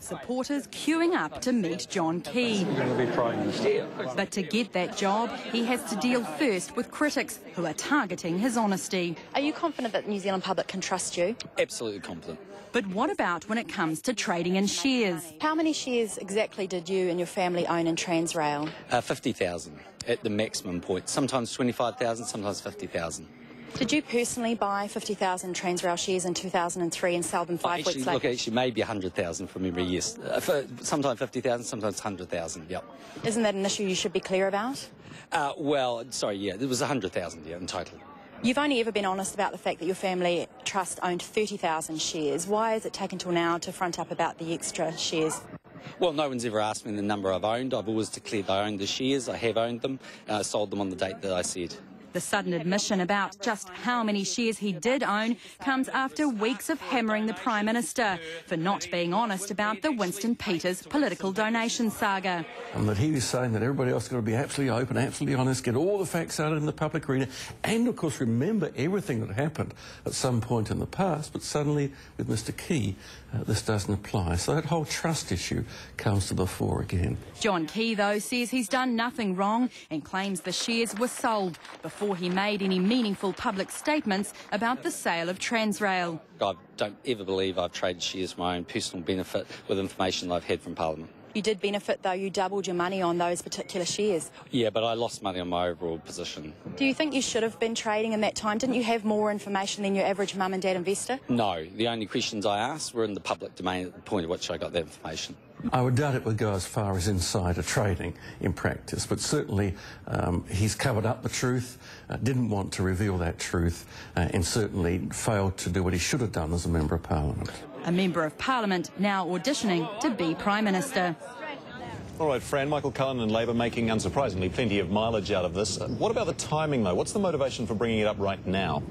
supporters queuing up to meet John Key. But to get that job, he has to deal first with critics who are targeting his honesty. Are you confident that the New Zealand public can trust you? Absolutely confident. But what about when it comes to trading in shares? How many shares exactly did you and your family own in Tranz Rail? 50,000 at the maximum point. Sometimes 25,000, sometimes 50,000. Did you personally buy 50,000 Tranz Rail shares in 2003 and sell them 5 weeks later? Look, actually, maybe 100,000 from memory, yes. Sometimes 50,000, sometimes 100,000, yep. Isn't that an issue you should be clear about? Well, sorry, yeah, it was 100,000, yeah, in total. You've only ever been honest about the fact that your family trust owned 30,000 shares. Why has it taken till now to front up about the extra shares? Well, no one's ever asked me the number I've owned. I've always declared I owned the shares. I have owned them, and I sold them on the date that I said. The sudden admission about just how many shares he did own comes after weeks of hammering the Prime Minister for not being honest about the Winston Peters political donation saga. And that he was saying that everybody else has got to be absolutely open, absolutely honest, get all the facts out in the public arena, and of course remember everything that happened at some point in the past, but suddenly with Mr Key this doesn't apply. So that whole trust issue comes to the fore again. John Key, though, says he's done nothing wrong and claims the shares were sold before he made any meaningful public statements about the sale of Tranz Rail. I don't ever believe I've traded shares for my own personal benefit with information that I've had from Parliament. You did benefit, though. You doubled your money on those particular shares. Yeah, but I lost money on my overall position. Do you think you should have been trading in that time? Didn't you have more information than your average mum and dad investor? No, the only questions I asked were in the public domain at the point at which I got that information. I would doubt it would go as far as insider trading in practice, but certainly he's covered up the truth, didn't want to reveal that truth, and certainly failed to do what he should have done as a Member of Parliament. A Member of Parliament now auditioning to be Prime Minister. All right, Fran, Michael Cullen and Labor making, unsurprisingly, plenty of mileage out of this. What about the timing, though? What's the motivation for bringing it up right now?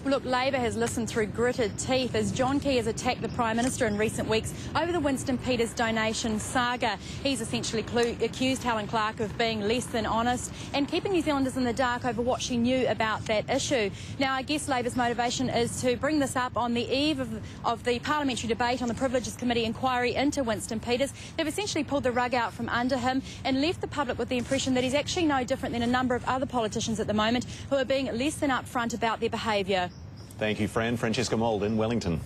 Well, look, Labor has listened through gritted teeth as John Key has attacked the Prime Minister in recent weeks over the Winston Peters donation saga. He's essentially accused Helen Clark of being less than honest and keeping New Zealanders in the dark over what she knew about that issue. Now, I guess Labor's motivation is to bring this up on the eve of the parliamentary debate on the Privileges Committee inquiry into Winston Peters. They've essentially pulled the rug out from under him and left the public with the impression that he's actually no different than a number of other politicians at the moment who are being less than upfront about their behaviour. Thank you, Fran. Francesca Mould in Wellington.